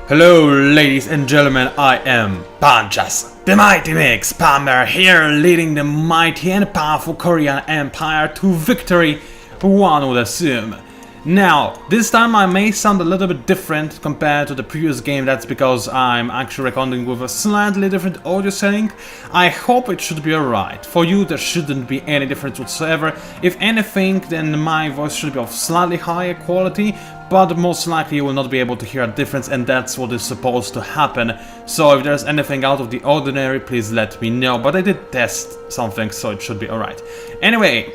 Hello, ladies and gentlemen, I am PANCZASU, the mighty mix spammer here, leading the mighty and powerful Korean Empire to victory, one would assume. Now, this time I may sound a little bit different compared to the previous game. That's because I'm actually recording with a slightly different audio setting. I hope it should be alright. For you there shouldn't be any difference whatsoever. If anything, then my voice should be of slightly higher quality, but most likely you will not be able to hear a difference, and that's what is supposed to happen. So if there's anything out of the ordinary, please let me know. But I did test something, so it should be alright. Anyway,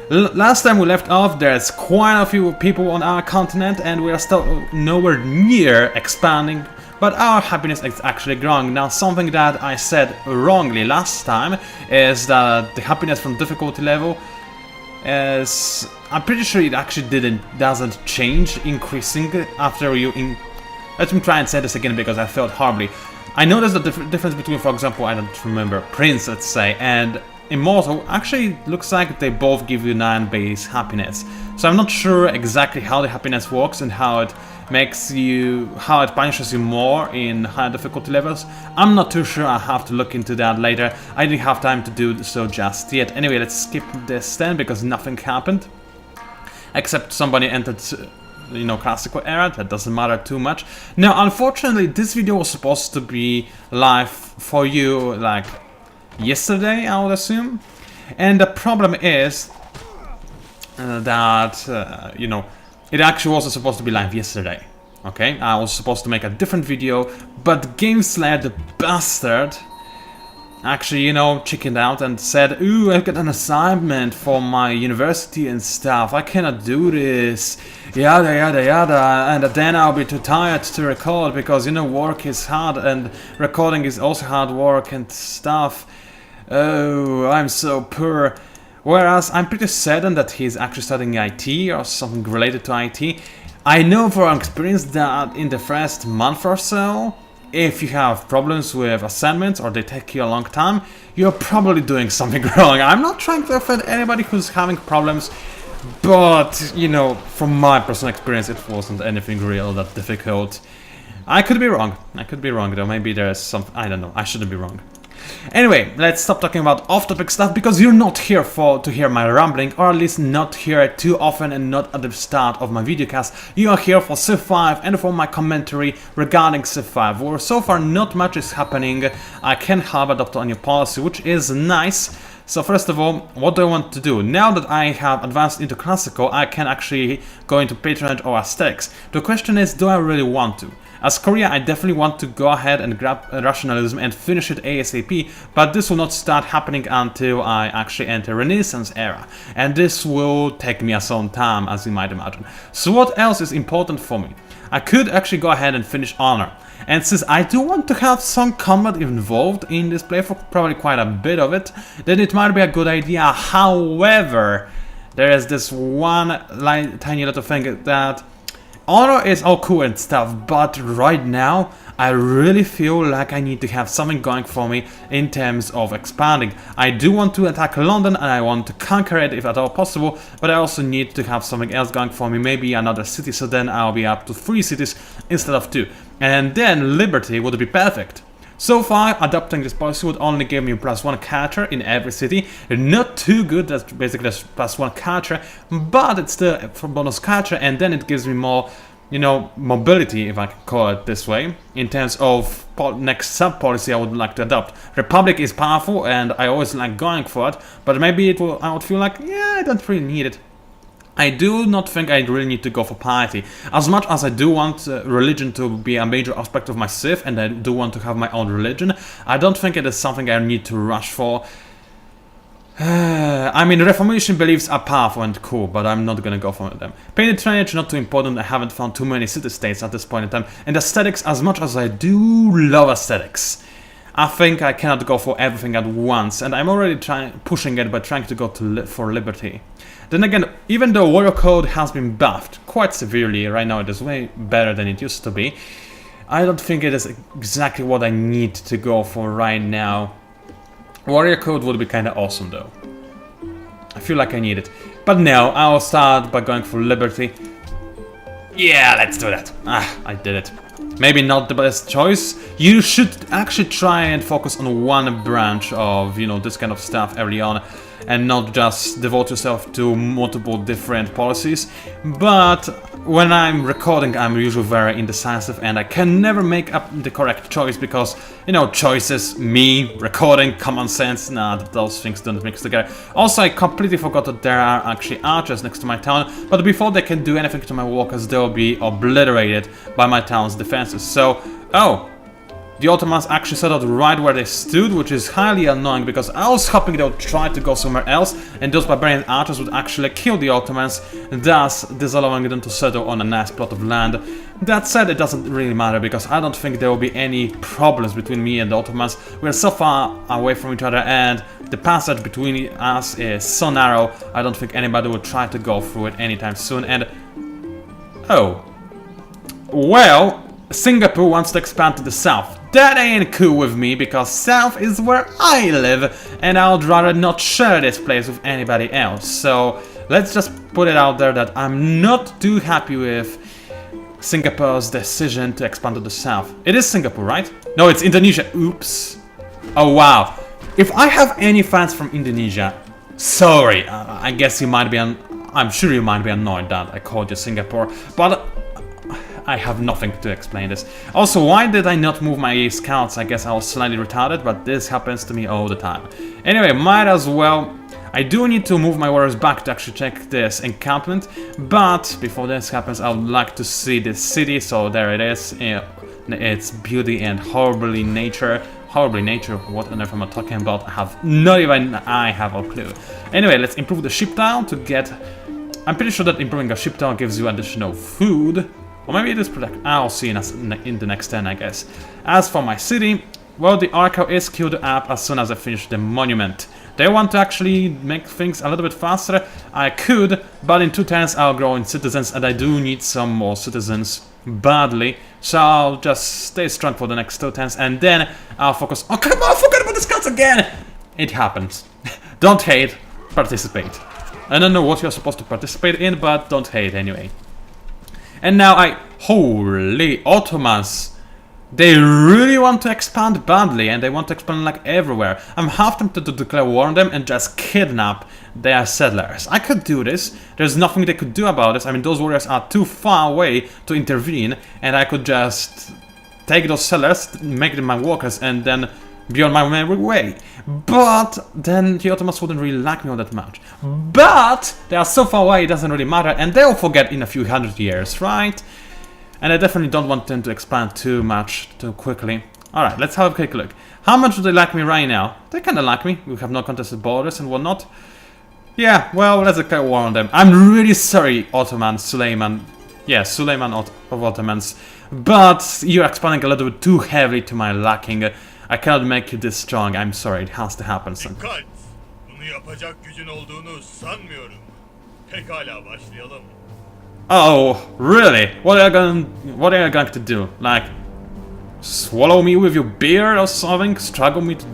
last time we left off, there's quite a few people on our continent and we are still nowhere near expanding, but our happiness is actually growing. Now, something that I said wrongly last time is that the happiness from difficulty level is... I'm pretty sure it actually doesn't change, increasing after you... Let me try and say this again because I felt horribly. I noticed the difference between, for example, I don't remember, Prince, let's say, and Immortal. Actually looks like they both give you 9 base happiness. So I'm not sure exactly how the happiness works and how it punishes you more in higher difficulty levels. I'm not too sure, I'll have to look into that later. I didn't have time to do so just yet. Anyway, let's skip this then because nothing happened. Except somebody entered, you know, classical era. That doesn't matter too much. Now, unfortunately, this video was supposed to be live for you, like, yesterday, I would assume. And the problem is that, you know, it actually wasn't supposed to be live yesterday. Okay, I was supposed to make a different video, but GameSlayer, the bastard, actually, you know, chickened out and said, "Ooh, I've got an assignment for my university and stuff. I cannot do this. Yada yada yada, and then I'll be too tired to record because, you know, work is hard and recording is also hard work and stuff. Oh, I'm so poor." Whereas I'm pretty certain that he's actually studying IT or something related to IT. I know from experience that in the first month or so, if you have problems with assignments or they take you a long time, you're probably doing something wrong. I'm not trying to offend anybody who's having problems, but, you know, from my personal experience, it wasn't anything real that difficult. I could be wrong. I could be wrong, though. Maybe there's some... I don't know. I shouldn't be wrong. Anyway, let's stop talking about off-topic stuff because you're not here to hear my rambling, or at least not here too often and not at the start of my videocast. You are here for Civ 5 and for my commentary regarding Civ 5, where so far not much is happening. I can have adopted a new policy, which is nice. So first of all, what do I want to do? Now that I have advanced into classical, I can actually go into patronage or aesthetics. The question is, do I really want to? As Korea, I definitely want to go ahead and grab rationalism and finish it ASAP, but this will not start happening until I actually enter Renaissance era, and this will take me a some time, as you might imagine. So what else is important for me? I could actually go ahead and finish Honor, and since I do want to have some combat involved in this playthrough, probably quite a bit of it, then it might be a good idea. However, there is this one tiny little thing that Honor is all cool and stuff, but right now I really feel like I need to have something going for me in terms of expanding. I do want to attack London and I want to conquer it if at all possible, but I also need to have something else going for me, maybe another city, so then I'll be up to 3 cities instead of 2. And then Liberty would be perfect. So far, adopting this policy would only give me +1 character in every city. Not too good, that's basically just +1 character, but it's still a bonus character, and then it gives me more, you know, mobility, if I can call it this way, in terms of next sub-policy I would like to adopt. Republic is powerful, and I always like going for it, but maybe I would feel like, yeah, I don't really need it. I do not think I really need to go for piety. As much as I do want religion to be a major aspect of my Civ, and I do want to have my own religion, I don't think it is something I need to rush for. I mean, Reformation beliefs are powerful and cool, but I'm not gonna go for them. Patronage, not too important. I haven't found too many city-states at this point in time. And aesthetics, as much as I do love aesthetics, I think I cannot go for everything at once, and I'm already pushing it by trying to go for liberty. Then again, even though Warrior Code has been buffed quite severely, right now it is way better than it used to be, I don't think it is exactly what I need to go for right now. Warrior Code would be kinda awesome though. I feel like I need it. But no, I'll start by going for Liberty. Yeah, let's do that. Ah, I did it. maybe not the best choice. You should actually try and focus on one branch of, you know, this kind of stuff early on, and not just devote yourself to multiple different policies. But when I'm recording, I'm usually very indecisive and I can never make up the correct choice because, you know, choices, me, recording, common sense, nah, those things don't mix together. Also, I completely forgot that there are actually archers next to my town, but before they can do anything to my walkers, they'll be obliterated by my town's defenses. So, oh, the Ottomans actually settled right where they stood, which is highly annoying because I was hoping they would try to go somewhere else and those barbarian archers would actually kill the Ottomans, thus disallowing them to settle on a nice plot of land. That said, it doesn't really matter because I don't think there will be any problems between me and the Ottomans. We're so far away from each other and the passage between us is so narrow, I don't think anybody will try to go through it anytime soon. And oh, well, Singapore wants to expand to the south. That ain't cool with me, because south is where I live, and I'd rather not share this place with anybody else. So let's just put it out there that I'm not too happy with Singapore's decision to expand to the south. It is Singapore, right? No, it's Indonesia. Oops. Oh wow. If I have any fans from Indonesia, sorry, I guess you might be I'm sure you might be annoyed that I called you Singapore, but I have nothing to explain this. Also, why did I not move my scouts? I guess I was slightly retarded, but this happens to me all the time. Anyway, might as well. I do need to move my warriors back to actually check this encampment, but before this happens, I would like to see this city. So there it is. Its beauty and horribly nature. What on earth am I talking about? I have a clue. Anyway, let's improve the ship tile to get. I'm pretty sure that improving a ship tile gives you additional food. Or maybe it is protect. I'll see in the next 10, I guess. As for my city, well, the Oracle is queued up as soon as I finish the monument. They want to actually make things a little bit faster. I could, but in 2 turns I'll grow in citizens, and I do need some more citizens badly. So I'll just stay strong for the next 2 turns, and then I'll focus. Oh, come on, I forgot about the scouts again! It happens. Don't hate, participate. I don't know what you're supposed to participate in, but don't hate anyway. And now holy Ottomans, they really want to expand badly, and they want to expand like everywhere. I'm half tempted to declare war on them and just kidnap their settlers. I could do this, there's nothing they could do about this. I mean, those warriors are too far away to intervene, and I could just take those settlers, make them my workers, and then be on my merry way. But then the Ottomans wouldn't really like me all that much. But they are so far away, it doesn't really matter, and they'll forget in a few hundred years, right? And I definitely don't want them to expand too much too quickly. Alright, let's have a quick look. How much do they like me right now? They kinda like me. We have no contested borders and whatnot. Yeah, well, let's declare war on them. I'm really sorry, Ottoman, Suleiman. Yeah, Suleiman of Ottomans. But you're expanding a little bit too heavily to my liking. I cannot make you this strong. I'm sorry, it has to happen soon. Oh, really? What are you going to do? Like, swallow me with your beard or something? Struggle me to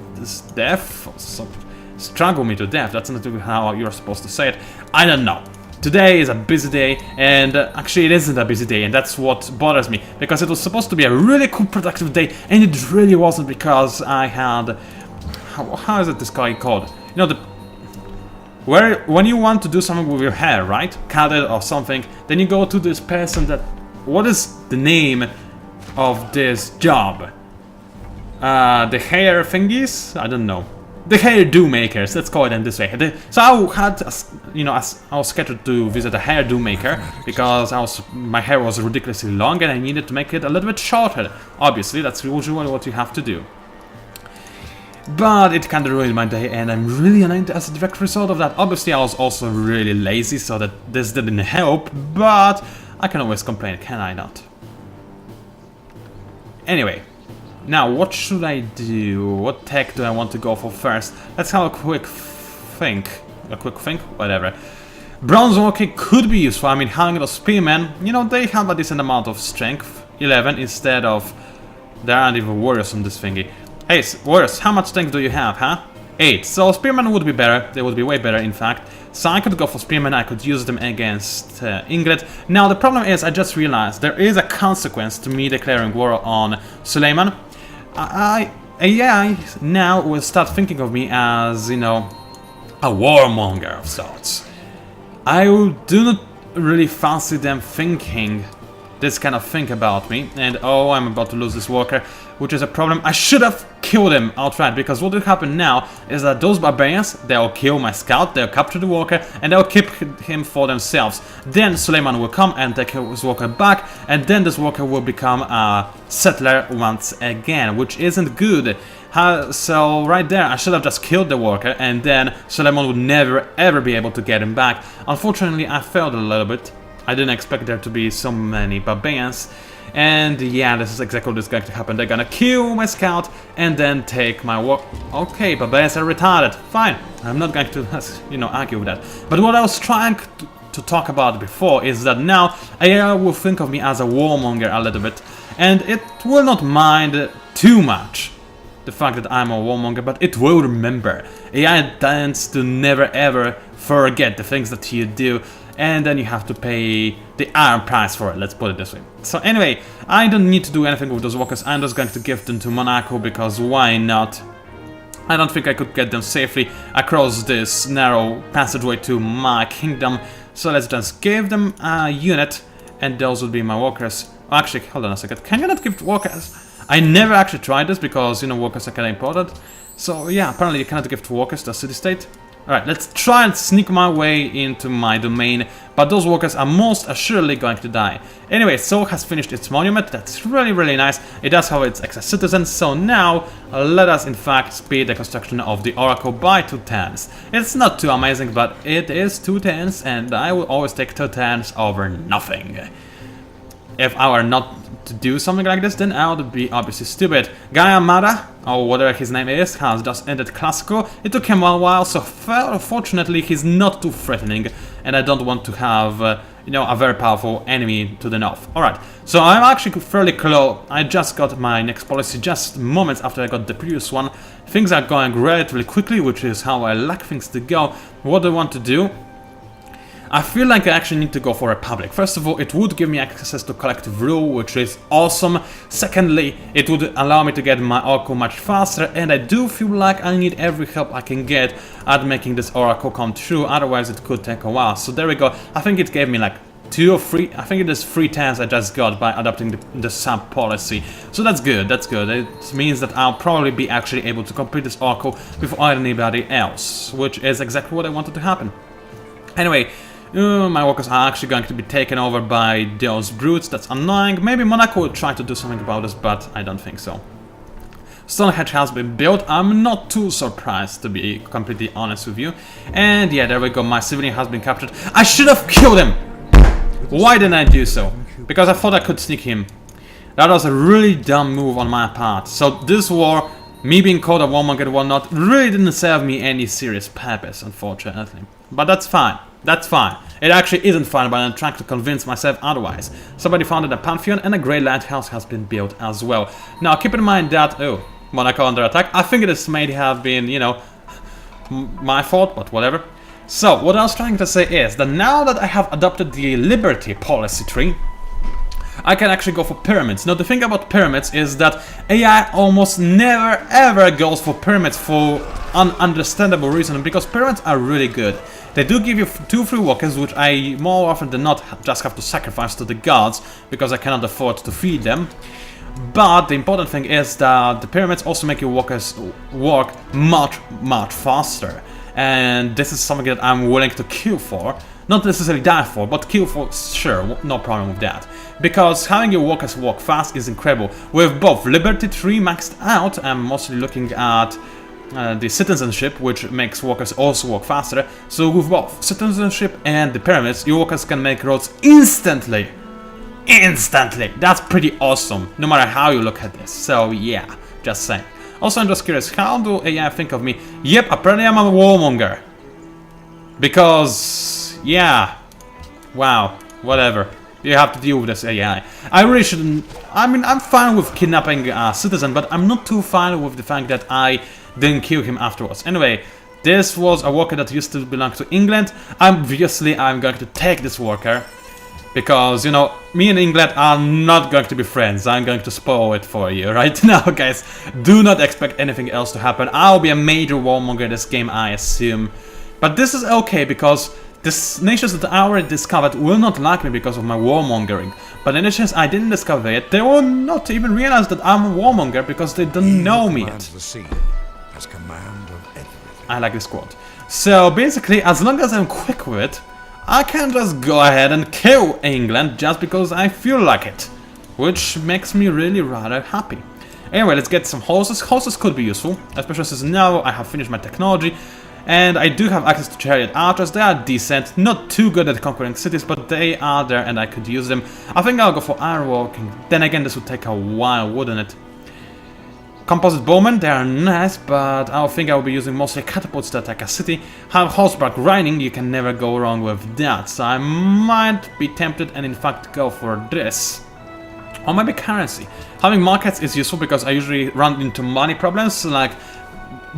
death? Or something? Struggle me to death? That's not how you're supposed to say it. I don't know. Today is a busy day, and actually it isn't a busy day, and that's what bothers me, because it was supposed to be a really cool productive day, and it really wasn't, because I had... How is it this guy called? You know, when you want to do something with your hair, right? Cut it or something, then you go to this person that... What is the name of this job? The hair thingies? I don't know. The hairdo makers, let's call it in this way. So I had, I was scheduled to visit a hairdo maker because my hair was ridiculously long and I needed to make it a little bit shorter. Obviously, that's usually what you have to do. But it kind of ruined my day, and I'm really annoyed as a direct result of that. Obviously, I was also really lazy, so that this didn't help. But I can always complain, can I not? Anyway. Now, what should I do? What tech do I want to go for first? Let's have a quick think. Whatever. Bronze walking could be useful. I mean, having those spearmen, you know, they have a decent amount of strength. 11 instead of... There aren't even warriors on this thingy. Hey, warriors, how much strength do you have, huh? 8. So Spearman would be better, they would be way better in fact. So I could go for Spearman, I could use them against Ingrid. Now the problem is, I just realized there is a consequence to me declaring war on Suleiman. AI now will start thinking of me as, you know, a warmonger of sorts. I do not really fancy them thinking this kind of thing about me, and oh, I'm about to lose this worker, which is a problem. I should have killed him outright, because what will happen now is that those barbarians, they'll kill my scout, they'll capture the worker, and they'll keep him for themselves. Then Suleiman will come and take his worker back, and then this worker will become a settler once again, which isn't good. So right there, I should have just killed the worker, and then Suleiman would never ever be able to get him back. Unfortunately, I failed a little bit. I didn't expect there to be so many barbarians. And yeah, this is exactly what is going to happen. They're gonna kill my scout and then take my work. Okay, barbarians are retarded. Fine. I'm not going to, you know, argue with that. But what I was trying to talk about before is that now AI will think of me as a warmonger a little bit. And it will not mind too much the fact that I'm a warmonger, but it will remember. AI tends to never ever forget the things that you do, and then you have to pay the iron price for it, let's put it this way. So anyway, I don't need to do anything with those workers, I'm just going to give them to Monaco, because why not? I don't think I could get them safely across this narrow passageway to my kingdom, so let's just give them a unit, and those would be my workers. Oh, actually, hold on a second, can you not give workers? I never actually tried this, because, you know, workers are kind of important. So yeah, apparently you cannot give workers to a city-state. Alright, let's try and sneak my way into my domain, but those workers are most assuredly going to die. Anyway, Seoul has finished its monument, that's really nice. It does have its excess citizens, so now let us in fact speed the construction of the Oracle by 2 turns. It's not too amazing, but it is 2 turns, and I will always take 2 turns over nothing. If I were not to do something like this, then I would be obviously stupid. Gaia Mara, or whatever his name is, has just ended Classical. It took him a while, so fortunately he's not too threatening, and I don't want to have, you know, a very powerful enemy to the north. Alright, so I'm actually fairly close. I just got my next policy just moments after I got the previous one. Things are going relatively quickly, which is how I like things to go. What do I want to do? I feel like I actually need to go for Republic. First of all, it would give me access to collective rule, which is awesome. Secondly, it would allow me to get my Oracle much faster, and I do feel like I need every help I can get at making this Oracle come true, otherwise it could take a while. So there we go. I think it gave me like 2 or 3, I think it is 3 turns I just got by adopting the sub policy. So that's good, that's good. It means that I'll probably be actually able to complete this Oracle before anybody else, which is exactly what I wanted to happen. Anyway, my workers are actually going to be taken over by those brutes, that's annoying. Maybe Monaco will try to do something about this, but I don't think so. Stonehenge has been built, I'm not too surprised to be completely honest with you. And yeah, there we go, my civilian has been captured. I should have killed him! Why didn't I do so? Because I thought I could sneak him. That was a really dumb move on my part. So this war, me being called a warmonger and whatnot, really didn't serve me any serious purpose, unfortunately. But that's fine. That's fine. It actually isn't fine, but I'm trying to convince myself otherwise. Somebody founded a Pantheon, and a great lighthouse has been built as well. Now, keep in mind that... Oh, Monaco under attack. I think this may have been, you know, my fault, but whatever. So, what I was trying to say is that now that I have adopted the Liberty policy tree, I can actually go for pyramids. Now, the thing about pyramids is that AI almost never ever goes for pyramids for an understandable reason, because pyramids are really good. They do give you 2 free workers, which I more often than not just have to sacrifice to the gods, because I cannot afford to feed them. But the important thing is that the pyramids also make your workers work much faster. And this is something that I'm willing to kill for. Not necessarily die for, but kill for, sure, no problem with that. Because having your workers work fast is incredible. With both Liberty 3 maxed out, I'm mostly looking at the citizenship, which makes workers also work faster. So with both citizenship and the pyramids, your workers can make roads instantly. Instantly! That's pretty awesome, no matter how you look at this. So yeah, just saying. Also, I'm just curious, how do AI think of me? Yep, apparently I'm a warmonger. Because, yeah, wow, whatever. You have to deal with this AI. I really shouldn't... I mean, I'm fine with kidnapping a citizen, but I'm not too fine with the fact that I didn't kill him afterwards. Anyway, this was a worker that used to belong to England. Obviously, I'm going to take this worker. Because, you know, me and England are not going to be friends. I'm going to spoil it for you right now, guys. Do not expect anything else to happen. I'll be a major warmonger in this game, I assume. But this is okay, because the nations that I already discovered will not like me because of my warmongering. But the nations I didn't discover yet, they will not even realize that I'm a warmonger because they don't know me yet. The sea has command of everything. I like this quote. So basically, as long as I'm quick with it, I can just go ahead and kill England just because I feel like it. Which makes me really rather happy. Anyway, let's get some horses. Horses could be useful, especially since now I have finished my technology. And I do have access to chariot archers. They are decent, not too good at conquering cities, but they are there and I could use them. I think I'll go for ironworking. Then again, this would take a while, wouldn't it? Composite bowmen, they are nice, but I think I will be using mostly catapults to attack a city. Have horseback riding, you can never go wrong with that, so I might be tempted and in fact go for this. Or maybe currency. Having markets is useful because I usually run into money problems, like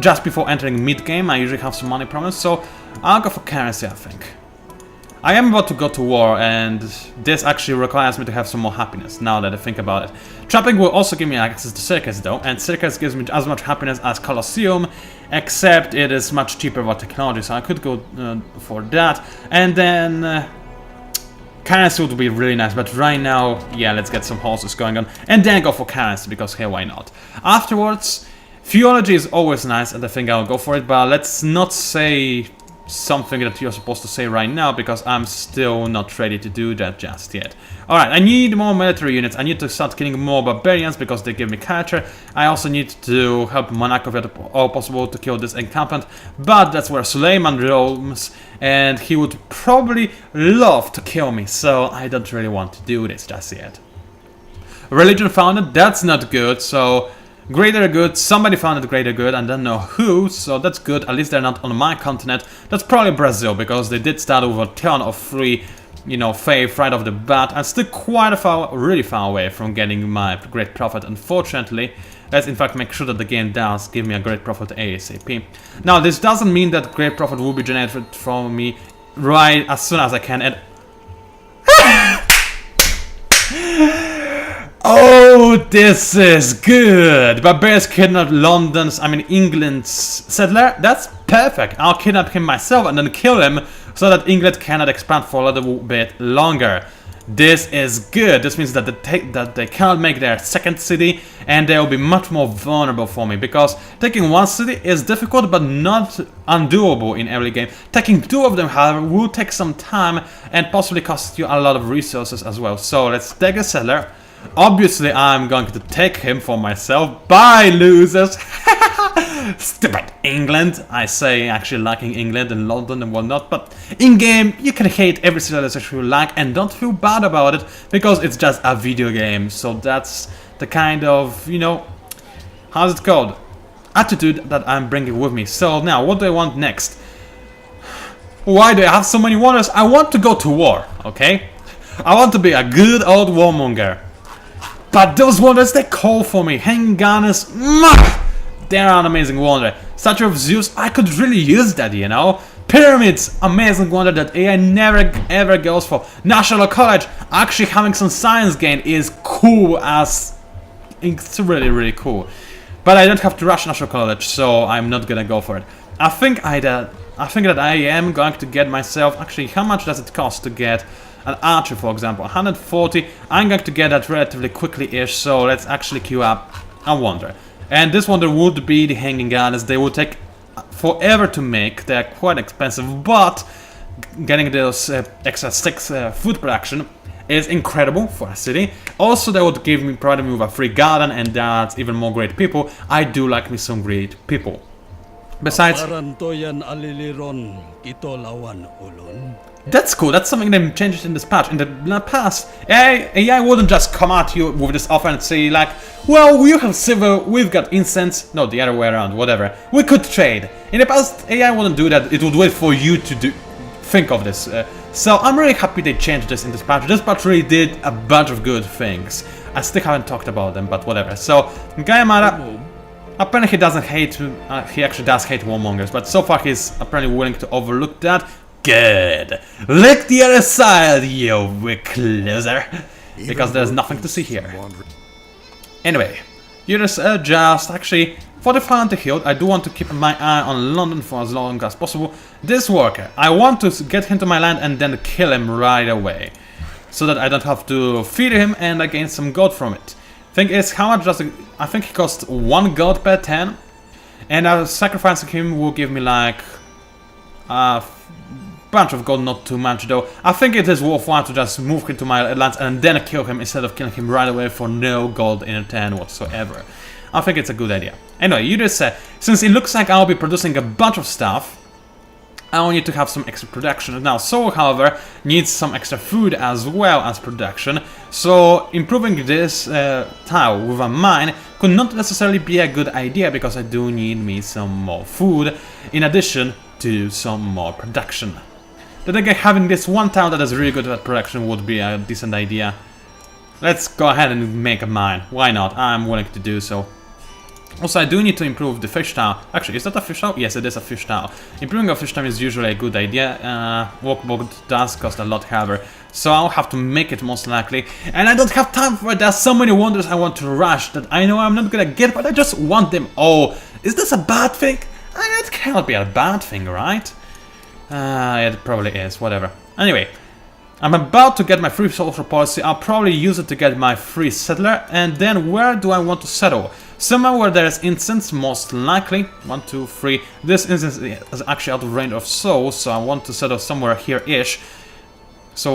just before entering mid-game I usually have some money problems, so I'll go for currency, I think. I am about to go to war, and this actually requires me to have some more happiness, now that I think about it. Trapping will also give me access to circus though, and circus gives me as much happiness as Colosseum, except it is much cheaper for technology, so I could go for that. And then currency would be really nice, but right now, yeah, let's get some horses going on, and then go for currency, because hey, why not? Afterwards, theology is always nice, and I think I'll go for it, but let's not say something that you're supposed to say right now, because I'm still not ready to do that just yet. Alright, I need more military units. I need to start killing more barbarians because they give me character. I also need to help Monaco if at all possible to kill this encampment, but that's where Suleiman roams, and he would probably love to kill me, so I don't really want to do this just yet. Religion founded, that's not good, so greater good, somebody founded greater good, I don't know who, so that's good, at least they're not on my continent. That's probably Brazil, because they did start with a ton of free, you know, faith right off the bat. I'm still quite really far away from getting my great profit, unfortunately. Let's in fact make sure that the game does give me a great profit ASAP. Now, this doesn't mean that great profit will be generated from me right as soon as I can, and oh, this is good! Barbarians kidnapped England's settler. That's perfect. I'll kidnap him myself and then kill him so that England cannot expand for a little bit longer. This is good. This means that they cannot make their second city, and they will be much more vulnerable for me, because taking one city is difficult but not undoable in early game. Taking two of them, however, will take some time and possibly cost you a lot of resources as well. So let's take a settler. Obviously, I'm going to take him for myself. Bye, losers! Stupid England! I say actually liking England and London and whatnot, but in-game, you can hate every civilization you like and don't feel bad about it, because it's just a video game. So that's the kind of, you know, how's it called? Attitude that I'm bringing with me. So now, what do I want next? Why do I have so many wonders? I want to go to war, okay? I want to be a good old warmonger. But those wonders, they call for me. Hanging gunners, they're an amazing wonder. Statue of Zeus, I could really use that, you know. Pyramids, amazing wonder that AI never ever goes for. National College, actually having some science gain is cool as... It's really cool. But I don't have to rush National College, so I'm not gonna go for it. I think that I am going to get myself... Actually, how much does it cost to get an archer, for example? 140. I'm going to get that relatively quickly-ish, so let's actually queue up a wonder. And this wonder would be the hanging gunners. They would take forever to make. They're quite expensive, but getting those extra 6 food production is incredible for a city. Also, they would provide me with a free garden, and that's even more great people. I do like me some great people. Besides, that's cool. That's something they changed in this patch. In the past, AI wouldn't just come at you with this offer and say like, well, you have silver, we've got incense. No, the other way around, whatever. We could trade. In the past, AI wouldn't do that. It would wait for you to think of this. So I'm really happy they changed this in this patch. This patch really did a bunch of good things. I still haven't talked about them, but whatever. So, Gayamara... Apparently he doesn't hate, he actually does hate warmongers, but so far he's apparently willing to overlook that. Good. Look the other side, you weak loser. Because there's nothing to see here. Anyway, you just actually, for the fun to heal, I do want to keep my eye on London for as long as possible. This worker, I want to get him to my land and then kill him right away. So that I don't have to feed him and I gain some gold from it. Thing is, how much does it... I think it costs 1 gold per 10. And sacrificing him will give me like... a bunch of gold, not too much though. I think it is worthwhile to just move him to my lands and then kill him instead of killing him right away for no gold in a 10 whatsoever. I think it's a good idea. Anyway, you just said, since it looks like I'll be producing a bunch of stuff, I will need to have some extra production. Now, Soul, however, needs some extra food as well as production, so improving this tile with a mine could not necessarily be a good idea because I do need me some more food in addition to some more production. Then again, having this one tile that is really good at production would be a decent idea. Let's go ahead and make a mine. Why not? I'm willing to do so. Also, I do need to improve the fish tile. Actually, is that a fish tile? Yes, it is a fish tile. Improving a fish tile is usually a good idea. Workbook does cost a lot, however, so I'll have to make it most likely. And I don't have time for it. There's so many wonders I want to rush that I know I'm not gonna get, but I just want them all. Is this a bad thing? It cannot be a bad thing, right? It probably is, whatever. Anyway, I'm about to get my free social policy. I'll probably use it to get my free settler. And then where do I want to settle? Somewhere where there is incense, most likely. 1, 2, 3. This incense is actually out of range of souls, so I want to settle somewhere here-ish. So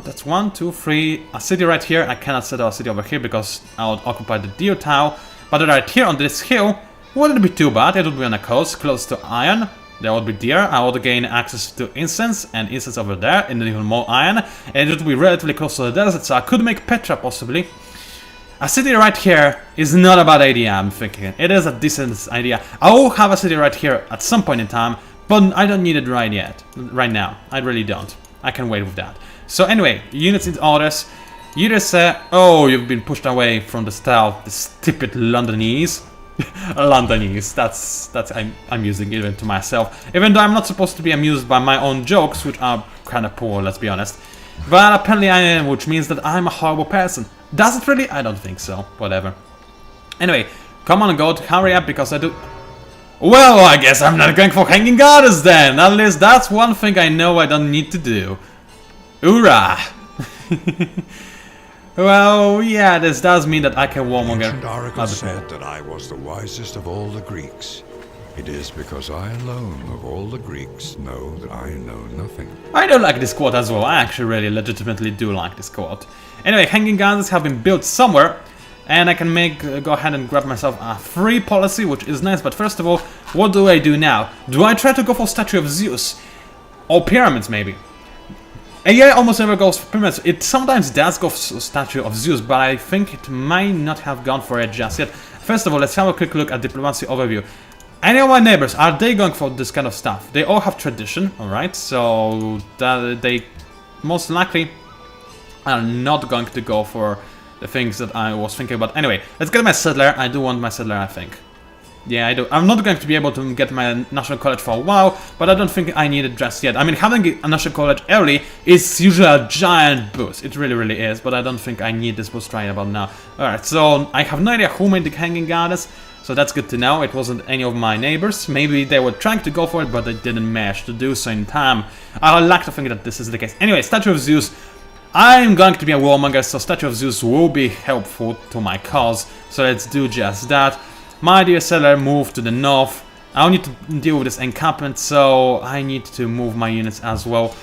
that's 1, 2, 3. A city right here. I cannot settle a city over here because I would occupy the deer tile. But right here on this hill wouldn't be too bad. It would be on a coast, close to iron. There would be deer. I would gain access to incense and incense over there, and then even more iron. And it would be relatively close to the desert, so I could make Petra possibly. A city right here is not a bad idea, I'm thinking. It is a decent idea. I will have a city right here at some point in time, but I don't need it right yet. Right now. I really don't. I can wait with that. So anyway, units in orders. You just say, oh, you've been pushed away from the style, the stupid Londonese. Londonese, that's I'm using even to myself. Even though I'm not supposed to be amused by my own jokes, which are kind of poor, let's be honest. But apparently I am, which means that I'm a horrible person. Does it really? I don't think so. Whatever. Anyway, come on, God, hurry up because I do... Well, I guess I'm not going for hanging goddess then. At least that's one thing I know I don't need to do. Hoorah! Well, yeah, this does mean that I can warmonger. Ancient oracle said that I was the wisest of all the Greeks. It is because I alone of all the Greeks know that I know nothing. I do like this quote as well. I actually really legitimately do like this quote. Anyway, hanging gardens have been built somewhere, and I can go ahead and grab myself a free policy, which is nice. But first of all, what do I do now? Do I try to go for statue of Zeus? Or pyramids, maybe? AI almost never goes for pyramids. It sometimes does go for statue of Zeus, but I think it might not have gone for it just yet. First of all, let's have a quick look at diplomacy overview. Any of my neighbors, are they going for this kind of stuff? They all have tradition, alright, so that they most likely are not going to go for the things that I was thinking about. Anyway, let's get my settler. I do want my settler, I think. Yeah, I do. I'm not going to be able to get my National College for a while, but I don't think I need it just yet. I mean, having a National College early is usually a giant boost. It really, really is, but I don't think I need this boost right about now. Alright, so I have no idea who made the hanging goddess, so that's good to know. It wasn't any of my neighbors. Maybe they were trying to go for it, but they didn't manage to do so in time. I like to think that this is the case. Anyway, Statue of Zeus. I'm going to be a warmonger, so Statue of Zeus will be helpful to my cause, so let's do just that. My dear settler, move to the north. I'll need to deal with this encampment, so I need to move my units as well.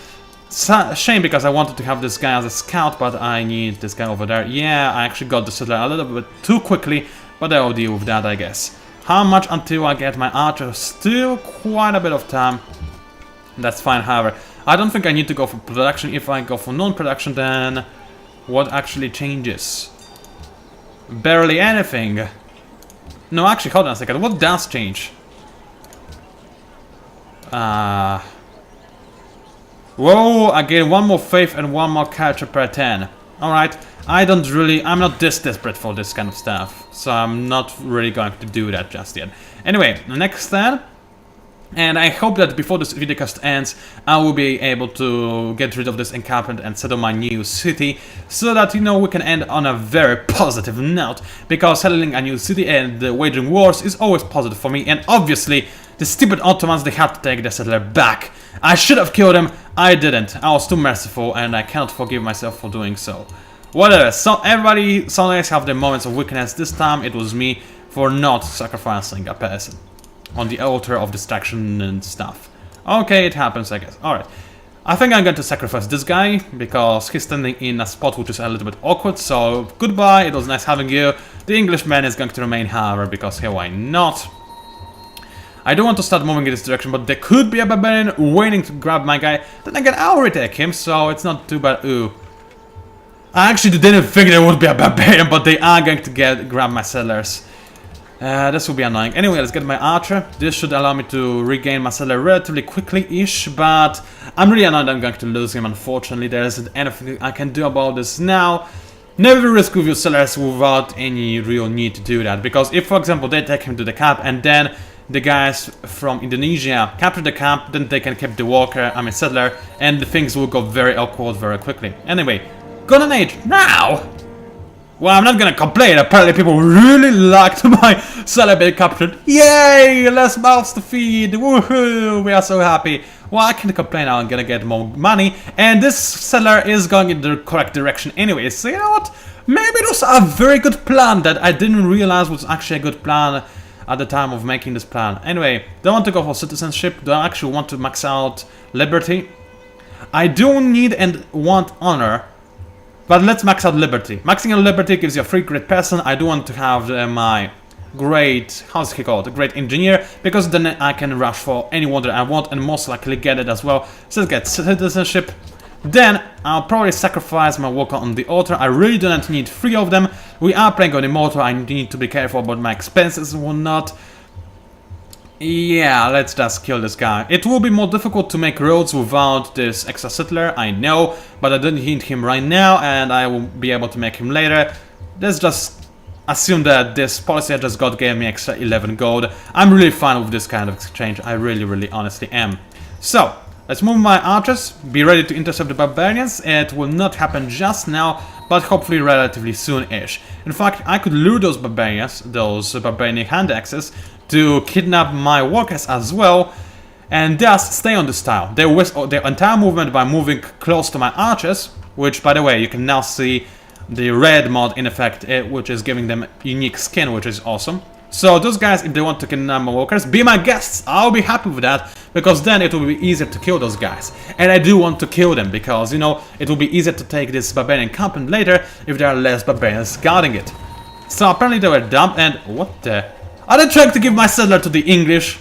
Shame, because I wanted to have this guy as a scout, but I need this guy over there. Yeah, I actually got the settler a little bit too quickly, but I'll deal with that, I guess. How much until I get my archer? Still quite a bit of time. That's fine, however. I don't think I need to go for production. If I go for non-production, then what actually changes? Barely anything. No, actually, hold on a second. What does change? Whoa, I gain one more faith and one more character per 10. Alright, I'm not this desperate for this kind of stuff, so I'm not really going to do that just yet. Anyway, next then, and I hope that before this videocast ends, I will be able to get rid of this encampment and settle my new city, so that, you know, we can end on a very positive note, because settling a new city and waging wars is always positive for me, and obviously, the stupid Ottomans, they had to take the settler back. I should have killed him, I didn't. I was too merciful, and I cannot forgive myself for doing so. Whatever, so everybody sometimes have their moments of weakness. This time it was me for not sacrificing a person on the altar of distraction and stuff. Okay, it happens, I guess. Alright. I think I'm going to sacrifice this guy, because he's standing in a spot which is a little bit awkward, so goodbye, it was nice having you. The Englishman is going to remain, however, because here, why not? I don't want to start moving in this direction, but there could be a barbarian waiting to grab my guy. Then again, I already take him, so it's not too bad. Ooh. I actually didn't think there would be a barbarian, but they are going to grab my settlers. This will be annoying. Anyway, let's get my archer. This should allow me to regain my settler relatively quickly-ish, but I'm really annoyed I'm going to lose him, unfortunately. There isn't anything I can do about this now. Never risk with your settlers without any real need to do that, because if, for example, they take him to the camp and then the guys from Indonesia capture the camp, then they can keep the settler, and the things will go very awkward very quickly. Anyway, Golden Age, now! Well, I'm not gonna complain, apparently people really liked my settler being captured. Yay! Less mouths to feed, woohoo! We are so happy. Well, I can't complain, I'm gonna get more money, and this settler is going in the correct direction anyway, so you know what? Maybe it was a very good plan that I didn't realize was actually a good plan at the time of making this plan. Anyway, don't want to go for citizenship, don't actually want to max out liberty. I do need and want honor, but let's max out liberty. Maxing out liberty gives you a free great person. I do want to have my great, how's he called, a great engineer, because then I can rush for any wonder I want and most likely get it as well. So let's get citizenship. Then I'll probably sacrifice my worker on the altar. I really don't need 3 of them. We are playing on Immortal. I need to be careful about my expenses and whatnot. Yeah, let's just kill this guy. It will be more difficult to make roads without this extra settler, I know, but I don't need him right now and I will be able to make him later. Let's just assume that this policy I just got gave me extra 11 gold. I'm really fine with this kind of exchange. I really honestly am. So, let's move my archers, be ready to intercept the barbarians. It will not happen just now, but hopefully relatively soon-ish. In fact, I could lure those barbarians, those barbarian hand axes, to kidnap my workers as well, and thus stay on this tile. They waste their entire movement by moving close to my archers, which, by the way, you can now see the red mod in effect, which is giving them unique skin, which is awesome. So those guys, if they want to kidnap my workers, be my guests. I'll be happy with that, because then it will be easier to kill those guys. And I do want to kill them, because, you know, it will be easier to take this barbarian encampment later if there are less barbarians guarding it. So apparently they were dumped, and what the... Are they trying to give my settler to the English?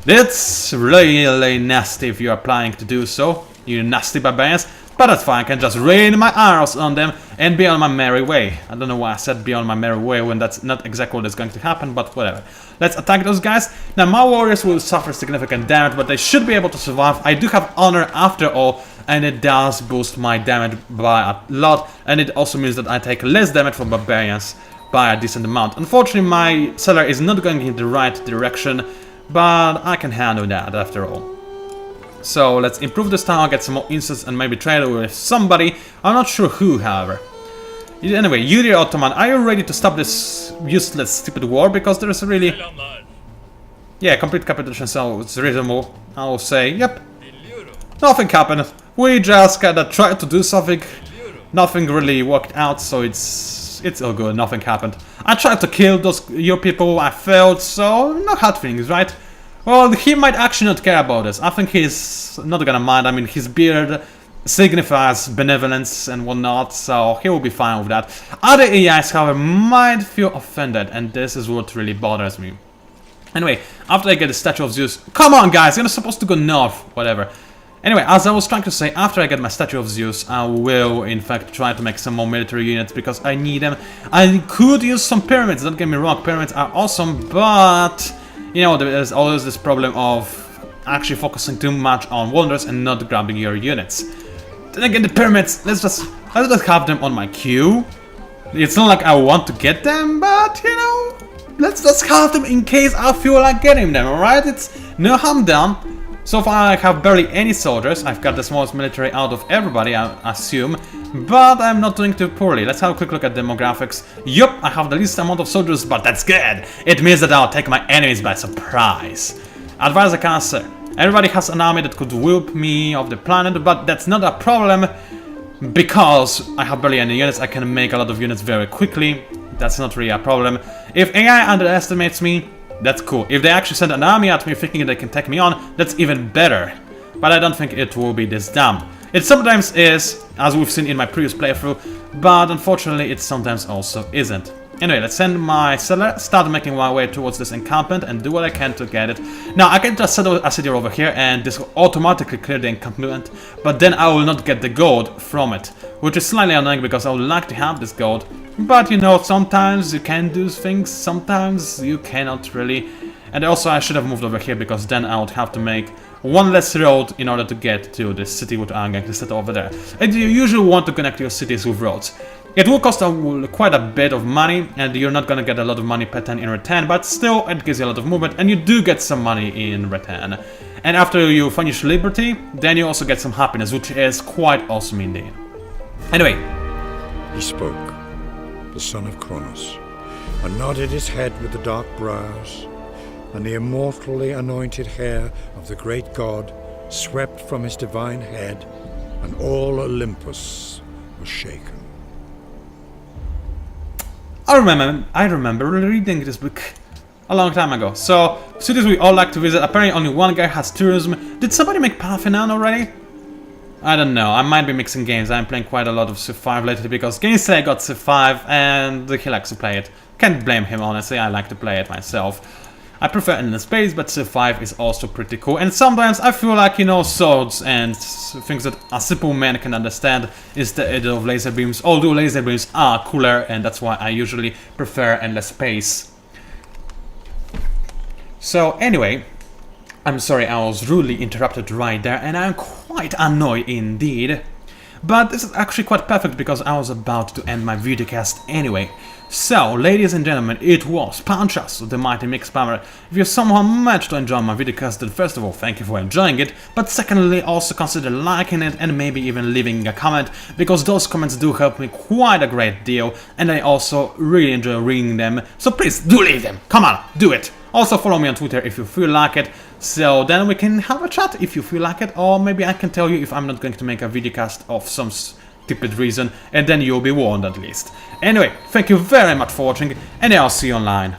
That's really nasty if you are planning to do so, you nasty barbarians. But that's fine, I can just rain my arrows on them and be on my merry way. I don't know why I said be on my merry way when that's not exactly what is going to happen, but whatever. Let's attack those guys. Now my warriors will suffer significant damage, but they should be able to survive. I do have honor after all, and it does boost my damage by a lot, and it also means that I take less damage from barbarians by a decent amount. Unfortunately, my settler is not going in the right direction, but I can handle that after all. So let's improve this tower, get some more instants, and maybe trade with somebody. I'm not sure who, however. Anyway, you dear Ottoman, are you ready to stop this useless, stupid war? Because there is a really... Yeah, complete capitulation, so it's reasonable. I will say, yep. Nothing happened. We just kinda tried to do something. Nothing really worked out, so it's all good, nothing happened. I tried to kill your people, I failed, so no hard feelings, right? Well, he might actually not care about this. I think he's not gonna mind. I mean, his beard signifies benevolence and whatnot, so he will be fine with that. Other AIs, however, might feel offended, and this is what really bothers me. Anyway, after I get the statue of Zeus... Come on, guys, you're supposed to go north, whatever. Anyway, as I was trying to say, after I get my statue of Zeus, I will, in fact, try to make some more military units, because I need them. I could use some pyramids, don't get me wrong, pyramids are awesome, but... You know, there's always this problem of actually focusing too much on wonders and not grabbing your units. Then again, the pyramids, let's just I don't have them on my queue. It's not like I want to get them, but you know, let's just have them in case I feel like getting them, alright? It's no harm done. So far I have barely any soldiers. I've got the smallest military out of everybody, I assume. But I'm not doing too poorly. Let's have a quick look at demographics. Yup, I have the least amount of soldiers, but that's good. It means that I'll take my enemies by surprise. Advisor Cancer. Everybody has an army that could whip me off the planet, but that's not a problem. Because I have barely any units, I can make a lot of units very quickly. That's not really a problem. If AI underestimates me, that's cool. If they actually send an army at me thinking they can take me on, that's even better. But I don't think it will be this dumb. It sometimes is, as we've seen in my previous playthrough, but unfortunately it sometimes also isn't. Anyway, let's send my settler, start making my way towards this encampment and do what I can to get it. Now, I can just settle a city over here and this will automatically clear the encampment, but then I will not get the gold from it, which is slightly annoying because I would like to have this gold. But you know, sometimes you can do things, sometimes you cannot really. And also I should have moved over here because then I would have to make one less road in order to get to the city which I'm going to set over there. And you usually want to connect your cities with roads. It will cost quite a bit of money and you're not gonna get a lot of money per turn in return, but still it gives you a lot of movement and you do get some money in return. And after you finish Liberty, then you also get some happiness, which is quite awesome indeed. Anyway. He spoke, the son of Kronos, and nodded his head with the dark brows, and the immortally anointed hair of the great god swept from his divine head, and all Olympus was shaken. I remember reading this book a long time ago. So, cities we all like to visit, apparently only one guy has tourism. Did somebody make Parthenon already? I don't know, I might be mixing games. I'm playing quite a lot of Civ 5 lately because Gainsay got Civ 5 and he likes to play it. Can't blame him honestly, I like to play it myself. I prefer Endless Space, but Civ 5 is also pretty cool. And sometimes I feel like, you know, swords and things that a simple man can understand instead of laser beams. Although laser beams are cooler, and that's why I usually prefer Endless Space. So anyway, I'm sorry I was rudely interrupted right there, and I'm quite annoyed indeed. But this is actually quite perfect because I was about to end my videocast anyway. So, ladies and gentlemen, it was PANCZASU, the mighty mixed spammer. If you somehow managed to enjoy my videocast, then first of all, thank you for enjoying it, but secondly, also consider liking it and maybe even leaving a comment, because those comments do help me quite a great deal, and I also really enjoy reading them, so please do leave them, come on, do it! Also follow me on Twitter if you feel like it, so then we can have a chat if you feel like it, or maybe I can tell you if I'm not going to make a videocast of some stupid reason, and then you'll be warned at least. Anyway, thank you very much for watching, and I'll see you online.